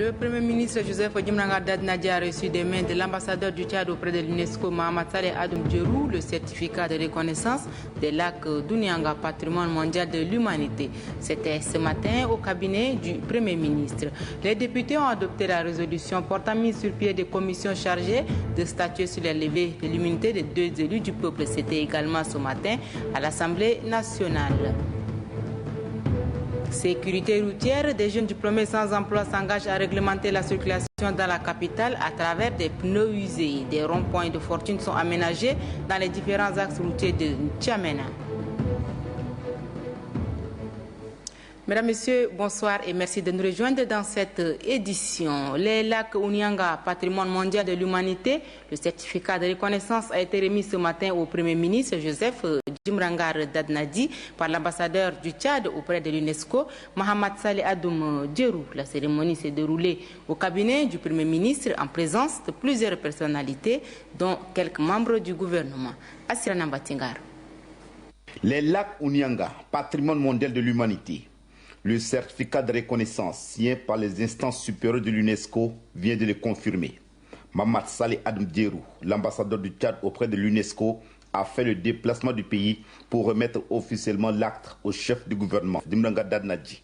Le Premier ministre Joseph Djimranga Dadnadi a reçu des mains de l'ambassadeur du Tchad auprès de l'UNESCO, Mohamed Saleh Adoum Djerou, le certificat de reconnaissance des lacs d'Unianga, patrimoine mondial de l'humanité. C'était ce matin au cabinet du Premier ministre. Les députés ont adopté la résolution portant mise sur pied des commissions chargées de statuer sur la levée de l'immunité des deux élus du peuple. C'était également ce matin à l'Assemblée nationale. Sécurité routière, des jeunes diplômés sans emploi s'engagent à réglementer la circulation dans la capitale à travers des pneus usés. Des ronds-points de fortune sont aménagés dans les différents axes routiers de N'Djamena. Mesdames, Messieurs, bonsoir et merci de nous rejoindre dans cette édition. Les lacs Unianga, patrimoine mondial de l'humanité, le certificat de reconnaissance a été remis ce matin au Premier ministre Joseph Djimranga Dadnadi par l'ambassadeur du Tchad auprès de l'UNESCO, Mohamed Saleh Adoum Djerou. La cérémonie s'est déroulée au cabinet du Premier ministre en présence de plusieurs personnalités, dont quelques membres du gouvernement. Assirana Batingar. Les lacs Unianga, patrimoine mondial de l'humanité. Le certificat de reconnaissance signé par les instances supérieures de l'UNESCO vient de le confirmer. Mohamed Saleh Adoum Djerou, l'ambassadeur du Tchad auprès de l'UNESCO, a fait le déplacement du pays pour remettre officiellement l'acte au chef du gouvernement, Djimranga Dadnadi.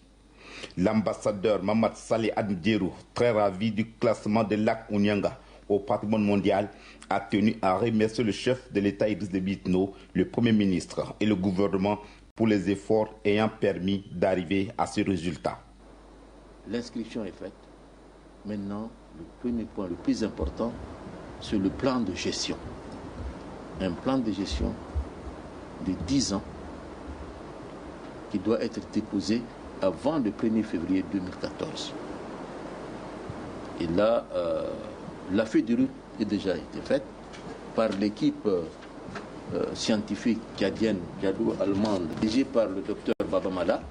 L'ambassadeur Mohamed Saleh Adoum Djerou, très ravi du classement des lacs Unianga au patrimoine mondial, a tenu à remercier le chef de l'État Idriss Déby Itno, le Premier ministre et le gouvernement pour les efforts ayant permis d'arriver à ce résultat. L'inscription est faite. Maintenant, le premier point, le plus important, c'est le plan de gestion. Un plan de gestion de 10 ans qui doit être déposé avant le 1er février 2014. Et là, la feuille de route a déjà été faite par l'équipe scientifique tchadienne, tchado-allemande, dirigée par le docteur Baba Mala.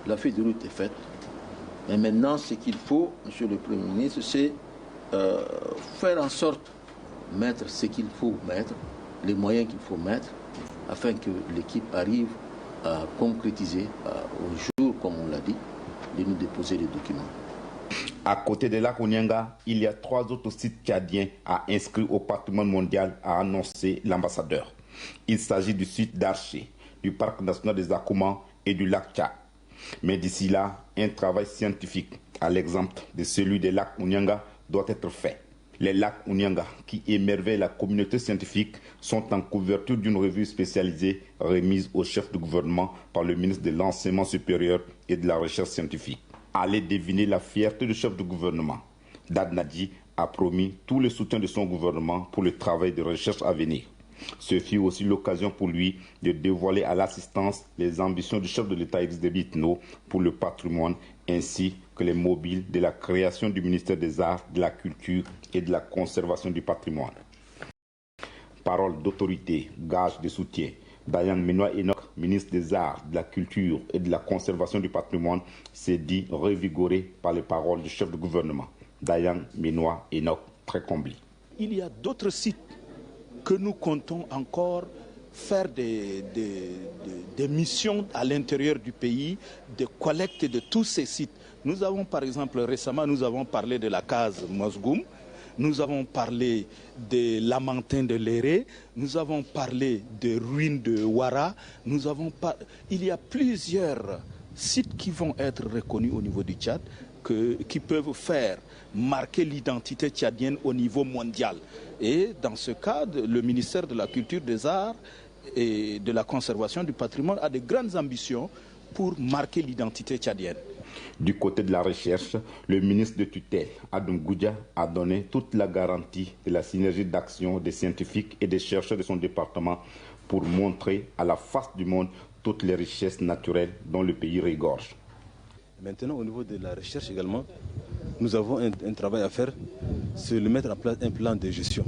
La feuille de route est faite. Mais maintenant, ce qu'il faut, Monsieur le Premier ministre, c'est faire en sorte de mettre ce qu'il faut mettre, les moyens qu'il faut mettre, afin que l'équipe arrive à concrétiser au jour, comme on l'a dit, de nous déposer les documents. À côté de lac Unianga, il y a 3 autres sites tchadiens à inscrire au patrimoine mondial, a annoncé l'ambassadeur. Il s'agit du site d'Arché, du parc national des Akoumans et du lac Tchad. Mais d'ici là, un travail scientifique, à l'exemple de celui des lacs Unianga, doit être fait. Les lacs Unianga, qui émerveillent la communauté scientifique, sont en couverture d'une revue spécialisée remise au chef du gouvernement par le ministre de l'Enseignement supérieur et de la Recherche scientifique. Allez deviner la fierté du chef du gouvernement. Dadnadi a promis tout le soutien de son gouvernement pour le travail de recherche à venir. Ce fut aussi l'occasion pour lui de dévoiler à l'assistance les ambitions du chef de l'État Idriss Déby Itno pour le patrimoine ainsi que les mobiles de la création du ministère des Arts, de la Culture et de la Conservation du patrimoine. Parole d'autorité, gage de soutien. Dayang Menoua Enoch, ministre des Arts, de la Culture et de la Conservation du patrimoine, s'est dit revigoré par les paroles du chef du gouvernement. Dayang Menoua Enoch, très comblé. Il y a d'autres sites que nous comptons encore faire des missions à l'intérieur du pays, de collecte de tous ces sites. Nous avons par exemple récemment, nous avons parlé de la case Mosgoum. Nous avons parlé de Lamantin de Léré, nous avons parlé des ruines de Ouara, il y a plusieurs sites qui vont être reconnus au niveau du Tchad, qui peuvent faire marquer l'identité tchadienne au niveau mondial. Et dans ce cadre, le ministère de la Culture, des Arts et de la Conservation du patrimoine a de grandes ambitions pour marquer l'identité tchadienne. Du côté de la recherche, le ministre de tutelle, Adoum Goudia, a donné toute la garantie de la synergie d'action des scientifiques et des chercheurs de son département pour montrer à la face du monde toutes les richesses naturelles dont le pays regorge. Maintenant, au niveau de la recherche également, nous avons un travail à faire, c'est de mettre en place un plan de gestion.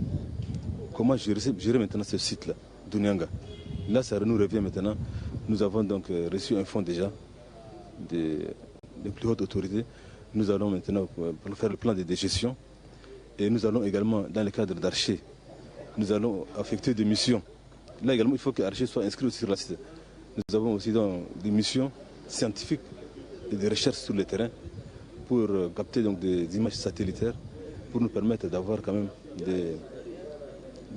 Comment gérer maintenant ce site-là, d'Unianga. Là, ça nous revient maintenant. Nous avons donc reçu un fonds déjà des plus hautes autorités. Nous allons maintenant faire le plan de gestion et nous allons également, dans le cadre d'Arché, nous allons affecter des missions. Là également, il faut que Arché soit inscrit aussi sur la site. Nous avons aussi des missions scientifiques et de recherche sur le terrain pour capter donc des images satellitaires pour nous permettre d'avoir quand même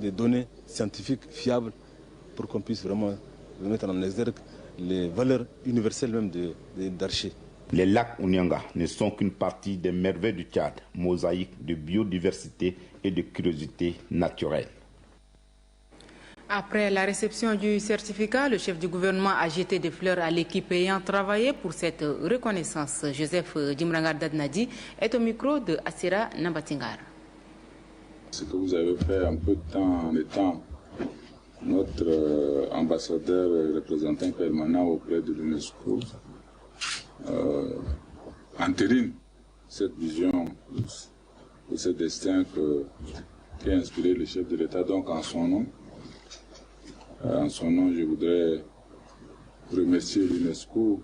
des données scientifiques fiables pour qu'on puisse vraiment mettre en exergue les valeurs universelles même d'Arché. Les lacs Ounianga ne sont qu'une partie des merveilles du Tchad, mosaïque de biodiversité et de curiosité naturelle. Après la réception du certificat, le chef du gouvernement a jeté des fleurs à l'équipe ayant travaillé pour cette reconnaissance. Joseph Djimrangar Dadnadi est au micro de Assira Nambatingar. Ce que vous avez fait un peu de temps en étant notre ambassadeur et représentant permanent auprès de l'UNESCO entérine cette vision de ce destin qui a inspiré le chef de l'État. Donc en son nom, je voudrais remercier l'UNESCO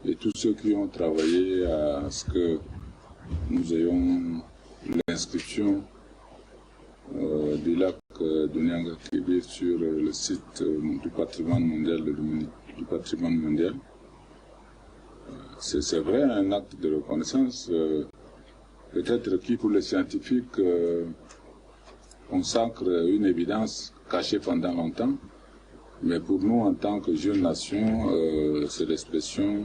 et tous ceux qui ont travaillé à ce que nous ayons l'inscription du lac d'Ounianga Kébé sur le site du patrimoine mondial. C'est vrai un acte de reconnaissance, peut-être qui pour les scientifiques consacre une évidence cachée pendant longtemps, mais pour nous en tant que jeune nation, c'est l'expression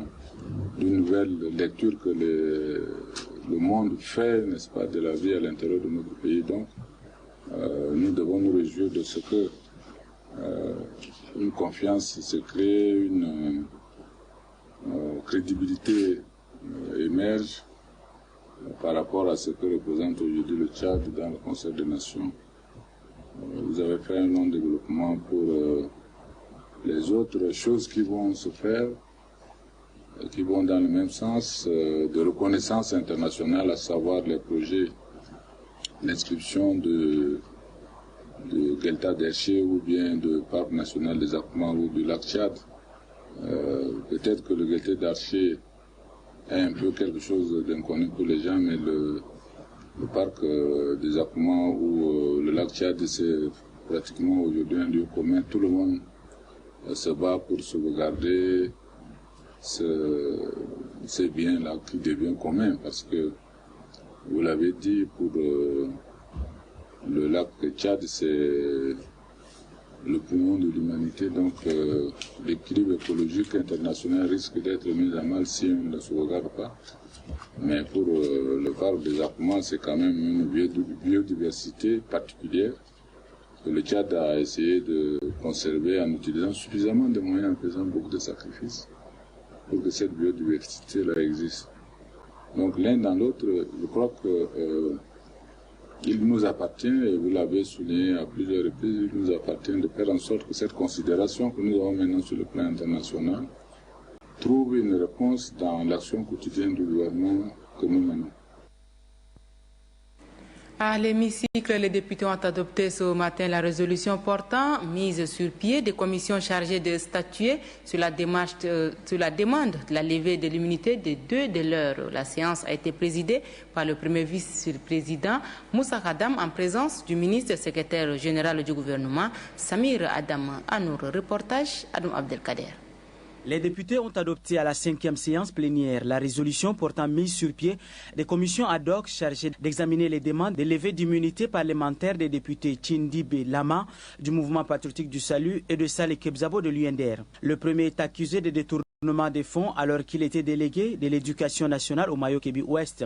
d'une nouvelle lecture que le monde fait, n'est-ce pas, de la vie à l'intérieur de notre pays. Donc, nous devons nous réjouir de ce que une confiance se crée, une crédibilité émerge par rapport à ce que représente aujourd'hui le Tchad dans le Conseil des Nations. Vous avez fait un long développement pour les autres choses qui vont se faire, qui vont dans le même sens de reconnaissance internationale, à savoir les projets d'inscription de Delta d'Herché ou bien de Parc national des Akumas ou du lac Tchad. Peut-être que le Delta d'Herché est un peu quelque chose d'inconnu pour les gens, mais le parc des Akumas ou le lac Tchad, c'est pratiquement aujourd'hui un lieu commun. Tout le monde se bat pour sauvegarder ces biens-là qui deviennent communs, parce que, vous l'avez dit, pour le lac Tchad, c'est le poumon de l'humanité, donc l'équilibre écologique international risque d'être mis à mal si on ne le sauvegarde pas. Mais pour le parc des Akumas, c'est quand même une biodiversité particulière que le Tchad a essayé de conserver en utilisant suffisamment de moyens, en faisant beaucoup de sacrifices pour que cette biodiversité-là existe. Donc l'un dans l'autre, je crois que il nous appartient, et vous l'avez souligné à plusieurs reprises, il nous appartient de faire en sorte que cette considération que nous avons maintenant sur le plan international trouve une réponse dans l'action quotidienne du gouvernement que nous menons. À l'hémicycle, les députés ont adopté ce matin la résolution portant mise sur pied des commissions chargées de statuer sur la demande de la levée de l'immunité de deux de leurs. La séance a été présidée par le premier vice-président Moussa Khadam en présence du ministre secrétaire général du gouvernement Samir Adam Anour. Reportage Adam Abdelkader. Les députés ont adopté à la 5e séance plénière la résolution portant mise sur pied des commissions ad hoc chargées d'examiner les demandes de levée d'immunité parlementaire des députés Tchindibé Lama du Mouvement patriotique du Salut et de Saleh Kebzabo de l'UNDR. Le premier est accusé de détournement des fonds alors qu'il était délégué de l'éducation nationale au Mayo-Kébi Ouest.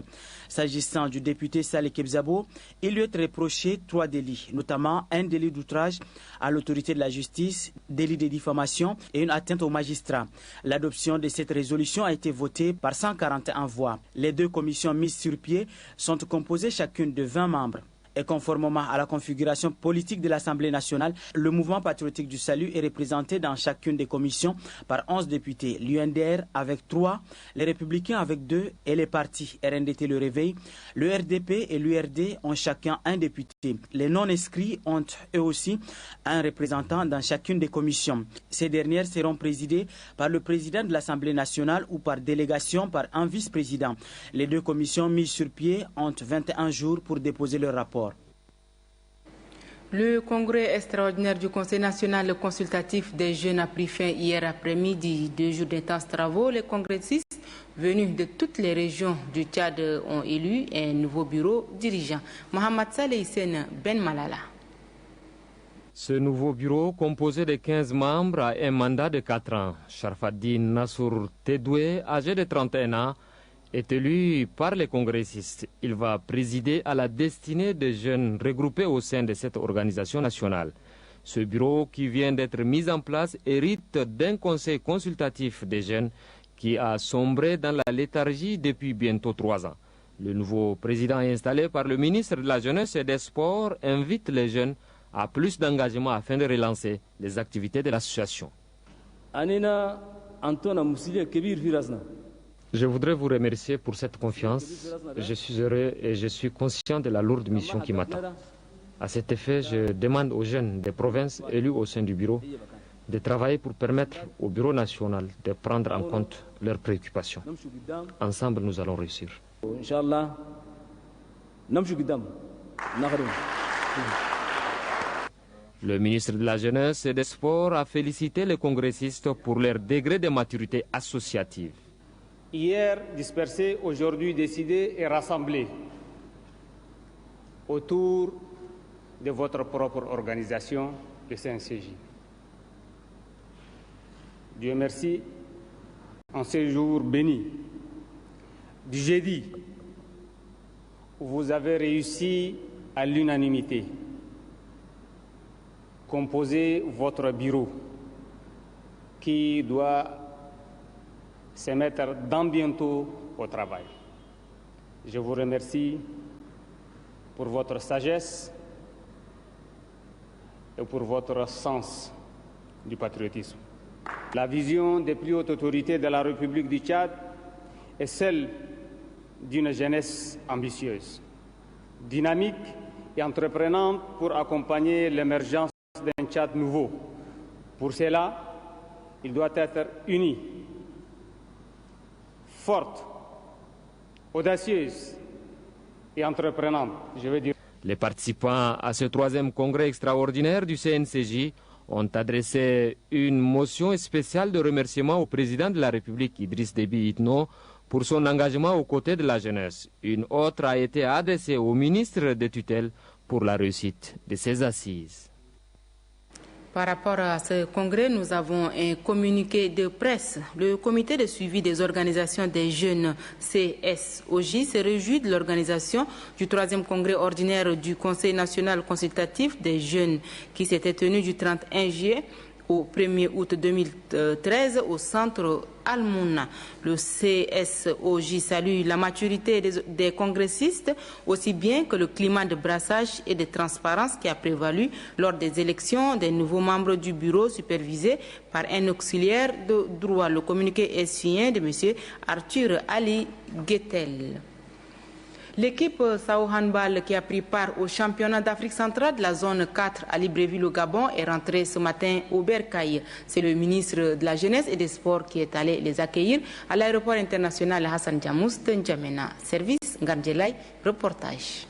S'agissant du député Saleh Kebzabo, il lui est reproché 3 délits, notamment un délit d'outrage à l'autorité de la justice, délit de diffamation et une atteinte aux magistrats. L'adoption de cette résolution a été votée par 141 voix. Les deux commissions mises sur pied sont composées chacune de 20 membres. Et conformément à la configuration politique de l'Assemblée nationale, le mouvement patriotique du Salut est représenté dans chacune des commissions par 11 députés, l'UNDR avec 3, les Républicains avec 2 et les partis RNDT Le Réveil, le RDP et l'URD ont chacun un député. Les non-inscrits ont eux aussi un représentant dans chacune des commissions. Ces dernières seront présidées par le président de l'Assemblée nationale ou par délégation par un vice-président. Les deux commissions mises sur pied ont 21 jours pour déposer leur rapport. Le congrès extraordinaire du Conseil national consultatif des jeunes a pris fin hier après-midi. 2 jours d'intenses travaux, les congressistes venus de toutes les régions du Tchad ont élu un nouveau bureau dirigeant. Mohamed Saleh Hissène Ben Malala. Ce nouveau bureau, composé de 15 membres, a un mandat de 4 ans. Sharfaddin Nassour Tedoué, âgé de 31 ans, est élu par les congressistes. Il va présider à la destinée des jeunes regroupés au sein de cette organisation nationale. Ce bureau, qui vient d'être mis en place, hérite d'un conseil consultatif des jeunes qui a sombré dans la léthargie depuis bientôt 3 ans. Le nouveau président installé par le ministre de la Jeunesse et des Sports invite les jeunes à plus d'engagement afin de relancer les activités de l'association. Je voudrais vous remercier pour cette confiance. Je suis heureux et je suis conscient de la lourde mission qui m'attend. À cet effet, je demande aux jeunes des provinces élus au sein du bureau de travailler pour permettre au bureau national de prendre en compte leurs préoccupations. Ensemble, nous allons réussir. Le ministre de la Jeunesse et des Sports a félicité les congressistes pour leur degré de maturité associative. Hier dispersés, aujourd'hui décidés et rassemblés autour de votre propre organisation, le CNCJ. Dieu merci, en ce jour béni du jeudi, où vous avez réussi à l'unanimité. Composez votre bureau qui doit se mettre dans bientôt au travail. Je vous remercie pour votre sagesse et pour votre sens du patriotisme. La vision des plus hautes autorités de la République du Tchad est celle d'une jeunesse ambitieuse, dynamique et entreprenante pour accompagner l'émergence d'un Tchad nouveau. Pour cela, il doit être uni, forte, audacieuse et entreprenante, je veux dire. Les participants à ce 3e congrès extraordinaire du CNCJ ont adressé une motion spéciale de remerciement au président de la République, Idriss Déby Itno, pour son engagement aux côtés de la jeunesse. Une autre a été adressée au ministre de tutelle pour la réussite de ses assises. Par rapport à ce congrès, nous avons un communiqué de presse. Le comité de suivi des organisations des jeunes CSOJ se réjouit de l'organisation du 3e congrès ordinaire du Conseil national consultatif des jeunes qui s'était tenu du 31 juillet au 1er août 2013 au centre Al-Mouna. Le CSOJ salue la maturité des congressistes, aussi bien que le climat de brassage et de transparence qui a prévalu lors des élections des nouveaux membres du bureau supervisé par un auxiliaire de droit. Le communiqué est signé de M. Arthur Ali Guettel. L'équipe Sao Handball qui a pris part au championnat d'Afrique centrale de la zone 4 à Libreville au Gabon est rentrée ce matin au Bercail. C'est le ministre de la Jeunesse et des Sports qui est allé les accueillir à l'aéroport international Hassan Diamous de N'Djamena. Service Ngandjelay, reportage.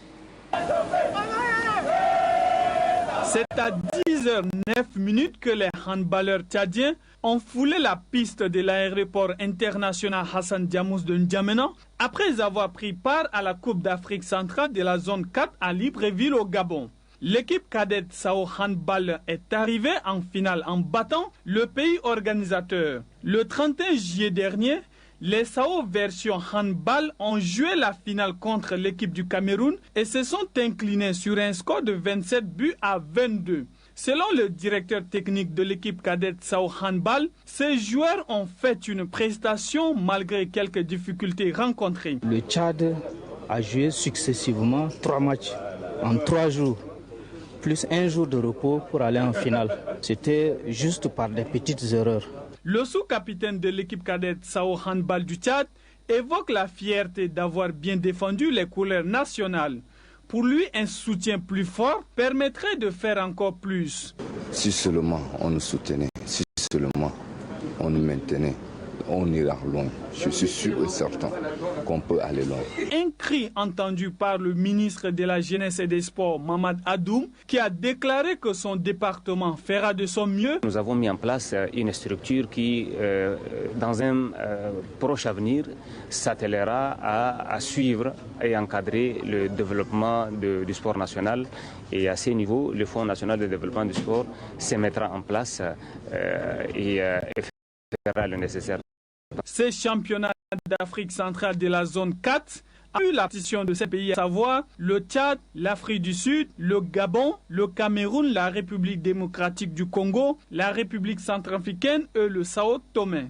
C'est à 10h09 que les handballeurs tchadiens ont foulé la piste de l'aéroport international Hassan Diamous de N'Djamena après avoir pris part à la Coupe d'Afrique centrale de la zone 4 à Libreville au Gabon. L'équipe cadette Sao Handball est arrivée en finale en battant le pays organisateur. Le 31 juillet dernier, les Sao version handball ont joué la finale contre l'équipe du Cameroun et se sont inclinés sur un score de 27 buts à 22. Selon le directeur technique de l'équipe cadette Sao Handball, ces joueurs ont fait une prestation malgré quelques difficultés rencontrées. Le Tchad a joué successivement 3 matchs en 3 jours, plus 1 jour de repos pour aller en finale. C'était juste par des petites erreurs. Le sous-capitaine de l'équipe cadette Sao Handball du Tchad évoque la fierté d'avoir bien défendu les couleurs nationales. Pour lui, un soutien plus fort permettrait de faire encore plus. Si seulement on nous soutenait, si seulement on nous maintenait on ira loin. Je suis sûr et certain qu'on peut aller loin. Un cri entendu par le ministre de la Jeunesse et des Sports, Mamad Adoum, qui a déclaré que son département fera de son mieux. Nous avons mis en place une structure qui, dans un proche avenir, s'attellera à suivre et encadrer le développement du sport national. Et à ce niveau, le Fonds national de développement du sport se mettra en place et fera le nécessaire. Ces championnats d'Afrique centrale de la zone 4 a eu la partition de ces pays, à savoir le Tchad, l'Afrique du Sud, le Gabon, le Cameroun, la République démocratique du Congo, la République centrafricaine et le Sao Tomé.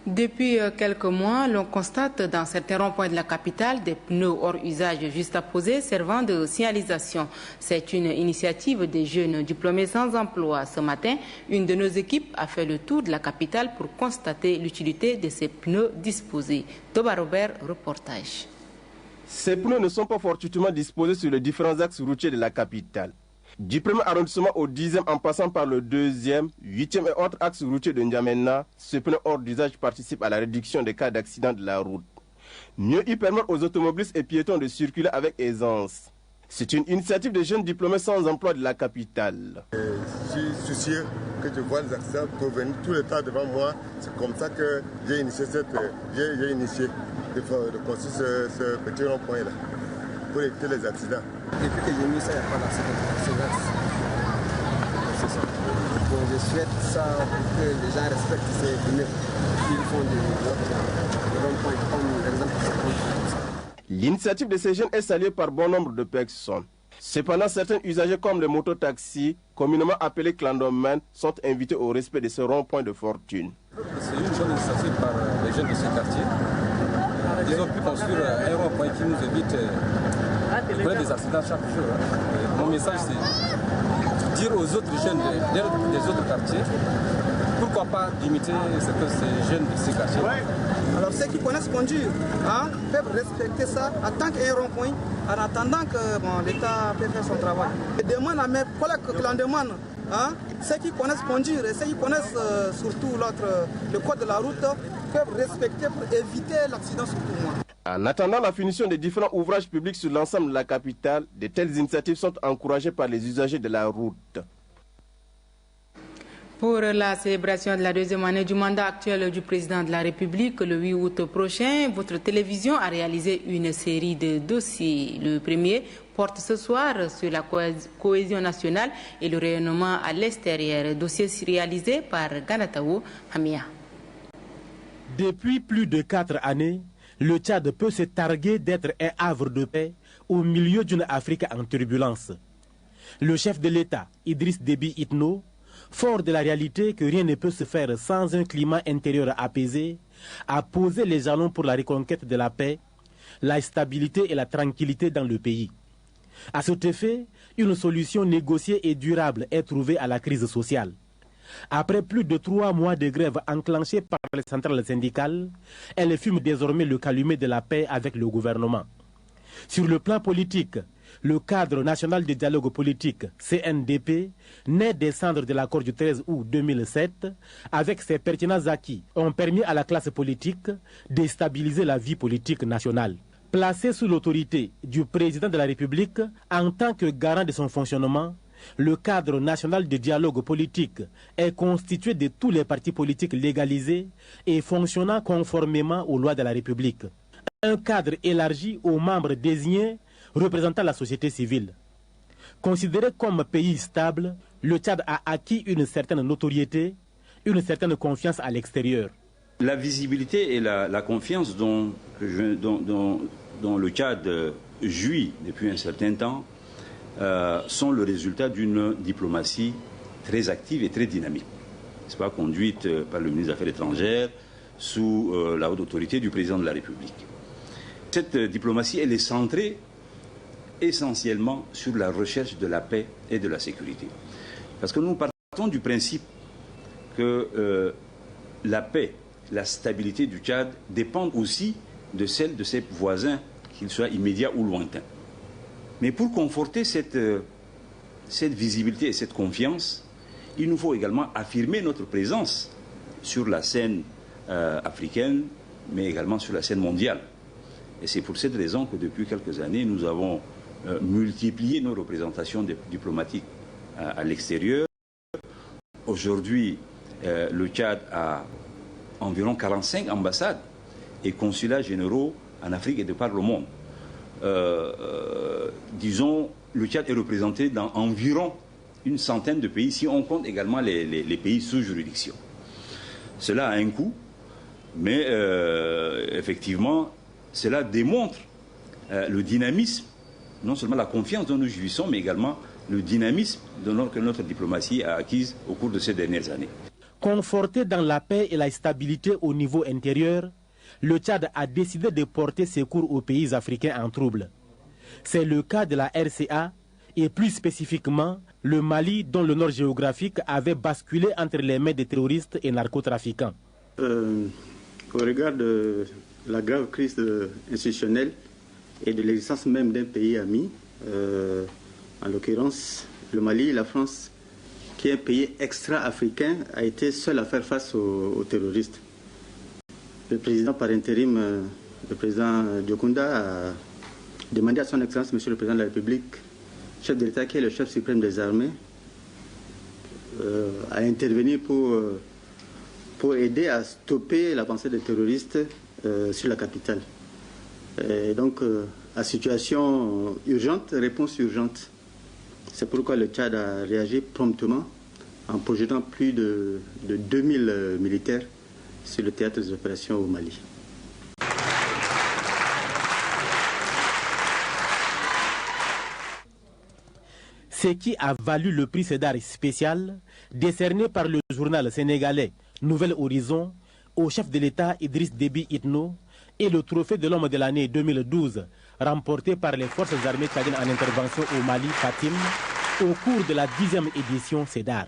Depuis quelques mois, l'on constate dans certains ronds-points de la capitale des pneus hors usage juste à poser servant de signalisation. C'est une initiative des jeunes diplômés sans emploi. Ce matin, une de nos équipes a fait le tour de la capitale pour constater l'utilité de ces pneus disposés. Toba Robert, reportage. Ces pneus ne sont pas fortuitement disposés sur les différents axes routiers de la capitale. Du premier arrondissement au 10e en passant par le 2e, 8e et autres axes routiers de N'Djamena, ce pneu hors d'usage participe à la réduction des cas d'accident de la route. Mieux y permettre aux automobilistes et piétons de circuler avec aisance. C'est une initiative des jeunes diplômés sans emploi de la capitale. Je suis soucieux que je vois les accidents pour venir tout le temps devant moi. C'est comme ça que j'ai initié de construire ce petit rond-point-là pour éviter les accidents. Depuis que j'ai mis ça, il n'y a pas d'accident. C'est ça. Donc je souhaite ça pour que les gens respectent ces pneus. Ils font des ronds-points comme l'exemple. L'initiative de ces jeunes est saluée par bon nombre de personnes. Cependant, certains usagers comme les mototaxis, communément appelés clandomènes, sont invités au respect de ce rond-point de fortune. C'est une bonne initiative par les jeunes de ce quartier. Ils ont pu construire un rond-point qui nous évite de connaître des accidents chaque jour. Mon message, c'est dire aux autres jeunes des autres quartiers, pourquoi pas d'imiter ces jeunes de ces quartiers. Alors ceux qui connaissent conduire peuvent respecter ça en tant qu'un rond-point, en attendant que l'État peut faire son travail. Je demande à mes collègues que l'on demande, ceux qui connaissent conduire et ceux qui connaissent surtout le code de la route, peuvent respecter pour éviter l'accident surtout moi. En attendant la finition des différents ouvrages publics sur l'ensemble de la capitale, de telles initiatives sont encouragées par les usagers de la route. Pour la célébration de la deuxième année du mandat actuel du président de la République, le 8 août prochain, votre télévision a réalisé une série de dossiers. Le premier porte ce soir sur la cohésion nationale et le rayonnement à l'extérieur. Dossier réalisé par Ganataou Hamia. Depuis plus de 4 années, le Tchad peut se targuer d'être un havre de paix au milieu d'une Afrique en turbulence. Le chef de l'État, Idriss Déby Itno, fort de la réalité que rien ne peut se faire sans un climat intérieur apaisé, a posé les jalons pour la reconquête de la paix, la stabilité et la tranquillité dans le pays. À cet effet, une solution négociée et durable est trouvée à la crise sociale. Après plus de 3 mois de grève enclenchée par les centrales syndicales, elle fume désormais le calumet de la paix avec le gouvernement. Sur le plan politique, le cadre national de dialogue politique, CNDP, né des cendres de l'accord du 13 août 2007, avec ses pertinents acquis, ont permis à la classe politique de stabiliser la vie politique nationale. Placé sous l'autorité du président de la République en tant que garant de son fonctionnement, le cadre national de dialogue politique est constitué de tous les partis politiques légalisés et fonctionnant conformément aux lois de la République. Un cadre élargi aux membres désignés représentant la société civile. Considéré comme pays stable, le Tchad a acquis une certaine notoriété, une certaine confiance à l'extérieur. La visibilité et la confiance dont le Tchad jouit depuis un certain temps sont le résultat d'une diplomatie très active et très dynamique, n'est-ce pas, conduite par le ministre des Affaires étrangères sous la haute autorité du président de la République. Cette diplomatie, elle est centrée essentiellement sur la recherche de la paix et de la sécurité. Parce que nous partons du principe que la paix, la stabilité du Tchad dépendent aussi de celle de ses voisins, qu'ils soient immédiats ou lointains. Mais pour conforter cette visibilité et cette confiance, il nous faut également affirmer notre présence sur la scène africaine, mais également sur la scène mondiale. Et c'est pour cette raison que depuis quelques années, nous avons multiplié nos représentations diplomatiques à l'extérieur. Aujourd'hui, le Tchad a environ 45 ambassades et consulats généraux en Afrique et de par le monde. Disons, le Tchad est représenté dans environ une centaine de pays, si on compte également les pays sous juridiction. Cela a un coût, mais effectivement, cela démontre le dynamisme, non seulement la confiance dont nous jouissons, mais également le dynamisme que notre diplomatie a acquise au cours de ces dernières années. Conforté dans la paix et la stabilité au niveau intérieur, le Tchad a décidé de porter secours aux pays africains en trouble. C'est le cas de la RCA et plus spécifiquement le Mali, dont le nord géographique avait basculé entre les mains des terroristes et narcotrafiquants. Au regard de la grave crise institutionnelle et de l'existence même d'un pays ami, en l'occurrence le Mali, la France, qui est un pays extra-africain, a été seul à faire face aux terroristes. Le président par intérim, le président Diokunda, a demandé à son Excellence, Monsieur le Président de la République, chef de l'État qui est le chef suprême des armées, à intervenir pour aider à stopper l'avancée des terroristes sur la capitale. Et donc, à situation urgente, réponse urgente. C'est pourquoi le Tchad a réagi promptement en projetant plus de 2000 militaires sur le théâtre des opérations au Mali. Ce qui a valu le prix Cédar spécial décerné par le journal sénégalais Nouvel Horizon au chef de l'État Idriss Déby Itno et le trophée de l'homme de l'année 2012 remporté par les forces armées tchadiennes en intervention au Mali Fatim au cours de la 10e édition Cédar.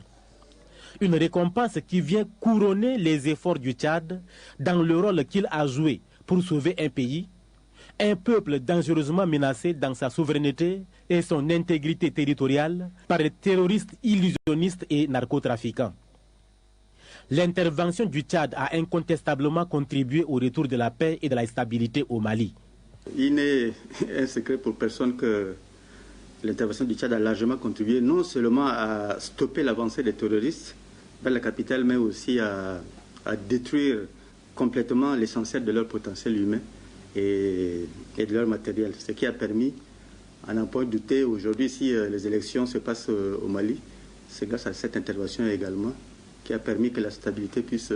Une récompense qui vient couronner les efforts du Tchad dans le rôle qu'il a joué pour sauver un pays, un peuple dangereusement menacé dans sa souveraineté et son intégrité territoriale par les terroristes illusionnistes et narcotrafiquants. L'intervention du Tchad a incontestablement contribué au retour de la paix et de la stabilité au Mali. Il n'est un secret pour personne que l'intervention du Tchad a largement contribué non seulement à stopper l'avancée des terroristes vers la capitale, mais aussi à détruire complètement l'essentiel de leur potentiel humain et de leur matériel. Ce qui a permis, à n'en point douter, aujourd'hui, si les élections se passent au Mali, c'est grâce à cette intervention également qui a permis que la stabilité puisse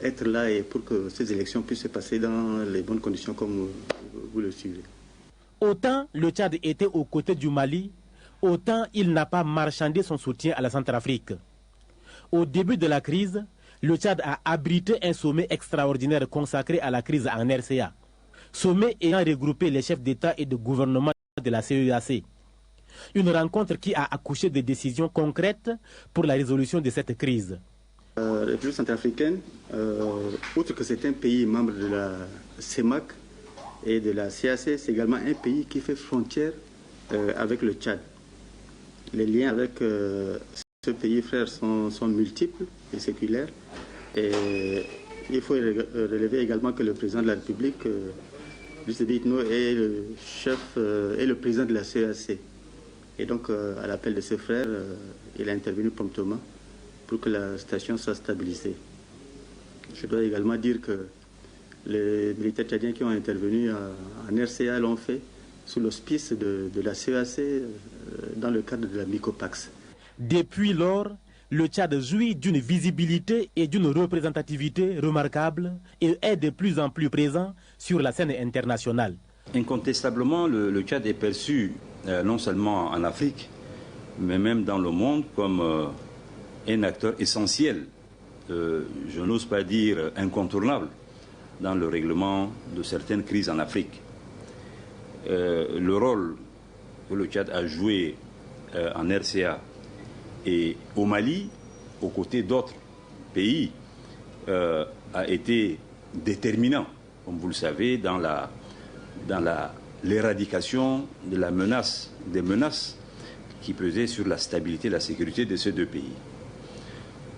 être là et pour que ces élections puissent se passer dans les bonnes conditions comme vous le suivez. Autant le Tchad était aux côtés du Mali, autant il n'a pas marchandé son soutien à la Centrafrique. Au début de la crise, le Tchad a abrité un sommet extraordinaire consacré à la crise en RCA. Sommet ayant regroupé les chefs d'État et de gouvernement de la CEAC. Une rencontre qui a accouché de décisions concrètes pour la résolution de cette crise. La République centrafricaine, outre que c'est un pays membre de la CEMAC et de la CAC, c'est également un pays qui fait frontière avec le Tchad. Les liens avec ce pays frère sont multiples et séculaires. Et il faut relever également que le président de la République, Idriss Déby Itno, est le chef et le président de la CEAC. Et donc, à l'appel de ses frères, il a intervenu promptement pour que la situation soit stabilisée. Je dois également dire que les militaires tchadiens qui ont intervenu en RCA l'ont fait sous l'auspice de la CEAC dans le cadre de la MICOPAX. Depuis lors, le Tchad jouit d'une visibilité et d'une représentativité remarquables et est de plus en plus présent sur la scène internationale. Incontestablement, le Tchad est perçu non seulement en Afrique, mais même dans le monde comme un acteur essentiel, je n'ose pas dire incontournable, dans le règlement de certaines crises en Afrique. Le rôle que le Tchad a joué en RCA et au Mali, aux côtés d'autres pays, a été déterminant, comme vous le savez, dans l'éradication de des menaces qui pesaient sur la stabilité et la sécurité de ces deux pays.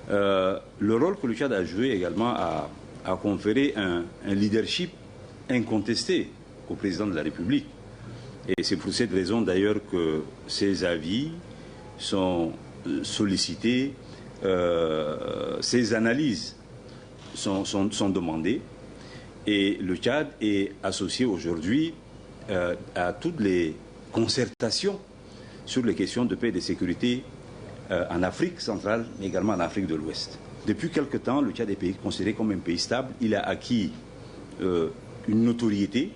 Le rôle que le Tchad a joué également a conféré un leadership incontesté au président de la République. Et c'est pour cette raison d'ailleurs que ses avis sont sollicités, ses analyses sont demandées. Et le Tchad est associé aujourd'hui à toutes les concertations sur les questions de paix et de sécurité en Afrique centrale, mais également en Afrique de l'Ouest. Depuis quelque temps, le Tchad est considéré comme un pays stable. Il a acquis une notoriété,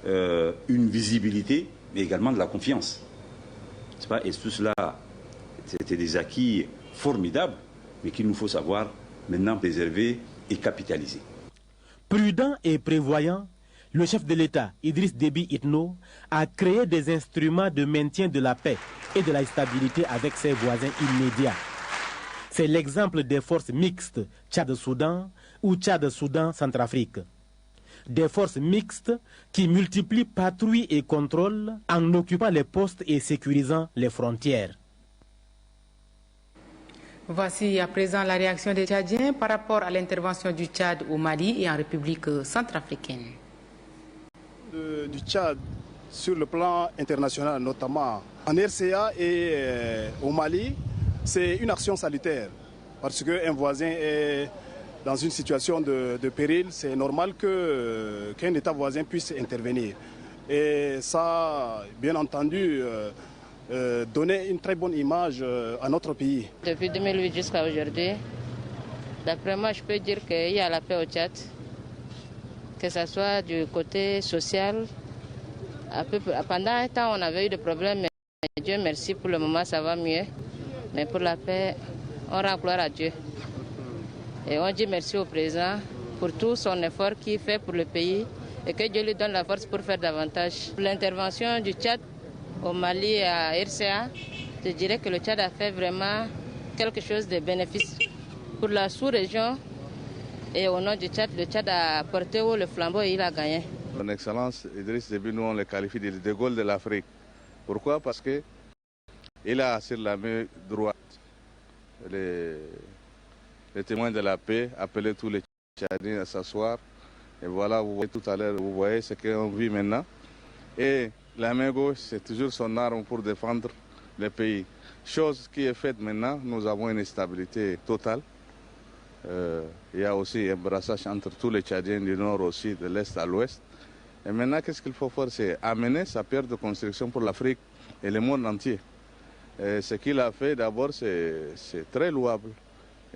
une visibilité, mais également de la confiance. Et tout cela, c'était des acquis formidables, mais qu'il nous faut savoir maintenant préserver et capitaliser. Prudent et prévoyant, le chef de l'État, Idriss Déby Itno, a créé des instruments de maintien de la paix et de la stabilité avec ses voisins immédiats. C'est l'exemple des forces mixtes Tchad-Soudan ou Tchad-Soudan-Centrafrique. Des forces mixtes qui multiplient patrouilles et contrôles en occupant les postes et sécurisant les frontières. Voici à présent la réaction des Tchadiens par rapport à l'intervention du Tchad au Mali et en République centrafricaine. Du Tchad sur le plan international, notamment en RCA et au Mali, c'est une action salutaire parce qu'un voisin est dans une situation de péril, c'est normal qu'un État voisin puisse intervenir. Et ça, bien entendu, donner une très bonne image à notre pays. Depuis 2008 jusqu'à aujourd'hui, d'après moi, je peux dire qu'il y a la paix au Tchad, que ce soit du côté social. Pendant un temps, on avait eu des problèmes, mais Dieu merci, pour le moment, ça va mieux. Mais pour la paix, on rend gloire à Dieu. Et on dit merci au président pour tout son effort qu'il fait pour le pays et que Dieu lui donne la force pour faire davantage. Pour l'intervention du Tchad au Mali et à RCA, je dirais que le Tchad a fait vraiment quelque chose de bénéfice pour la sous-région. Et au nom du Tchad, le Tchad a porté haut le flambeau et il a gagné. Son Excellence Idriss Déby, nous on le qualifie de Gaulle de l'Afrique. Pourquoi? Parce qu'il a sur la main droite les témoins de la paix, appelé tous les Tchadiens à s'asseoir. Et voilà, vous voyez tout à l'heure, vous voyez ce qu'on vit maintenant. Et la main gauche, c'est toujours son arme pour défendre le pays. Chose qui est faite maintenant, nous avons une stabilité totale. Il y a aussi un brassage entre tous les Tchadiens du nord aussi, de l'est à l'ouest. Et maintenant, qu'est-ce qu'il faut faire? C'est amener sa pierre de construction pour l'Afrique et le monde entier. Et ce qu'il a fait, d'abord, c'est très louable.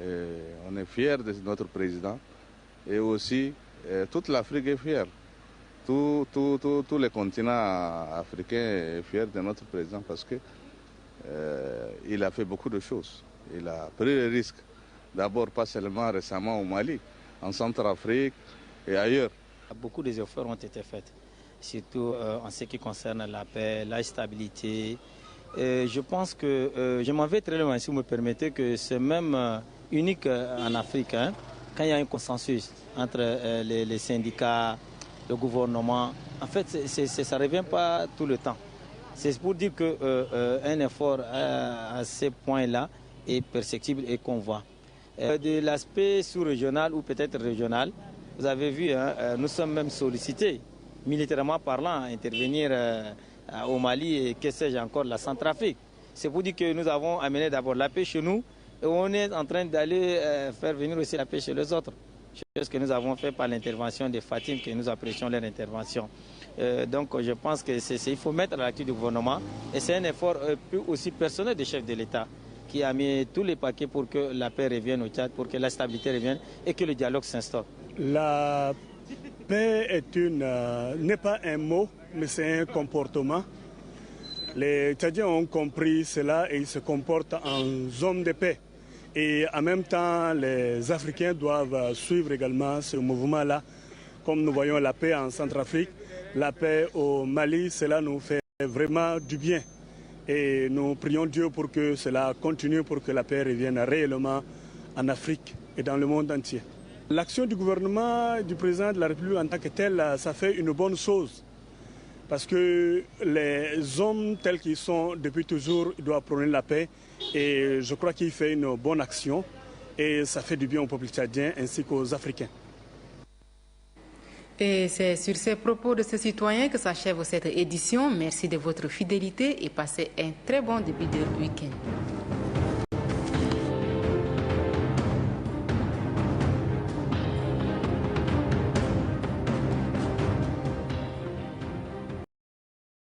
Et on est fiers de notre président. Et aussi, toute l'Afrique est fière. Tous les continents africains sont fiers de notre président parce qu'il a fait beaucoup de choses. Il a pris le risque. D'abord, pas seulement récemment au Mali, en Centrafrique et ailleurs. Beaucoup d'efforts ont été faits, surtout en ce qui concerne la paix, la stabilité. Je pense que je m'en vais très loin, si vous me permettez, que c'est même unique en Afrique, hein, quand il y a un consensus entre les syndicats, le gouvernement. En fait, ça ne revient pas tout le temps. C'est pour dire qu'un effort à ces points-là est perceptible et qu'on voit. De l'aspect sous-régional ou peut-être régional, vous avez vu, hein, nous sommes même sollicités, militairement parlant, à intervenir au Mali et que sais-je encore, la Centrafrique. C'est pour dire que nous avons amené d'abord la paix chez nous et on est en train d'aller faire venir aussi la paix chez les autres. Chose que nous avons fait par l'intervention des Fatim, que nous apprécions leur intervention. Donc je pense qu'il faut mettre à l'actif du gouvernement et c'est un effort aussi personnel des chefs de l'État qui a mis tous les paquets pour que la paix revienne au Tchad, pour que la stabilité revienne et que le dialogue s'instaure. La paix n'est pas un mot, mais c'est un comportement. Les Tchadiens ont compris cela et ils se comportent en zone de paix. Et en même temps, les Africains doivent suivre également ce mouvement-là. Comme nous voyons la paix en Centrafrique, la paix au Mali, cela nous fait vraiment du bien. Et nous prions Dieu pour que cela continue, pour que la paix revienne réellement en Afrique et dans le monde entier. L'action du gouvernement, du président de la République en tant que tel, ça fait une bonne chose. Parce que les hommes tels qu'ils sont depuis toujours, ils doivent prôner la paix. Et je crois qu'il fait une bonne action. et ça fait du bien au peuple tchadien ainsi qu'aux Africains. Et c'est sur ces propos de ce citoyen que s'achève cette édition. Merci de votre fidélité et passez un très bon début de week-end.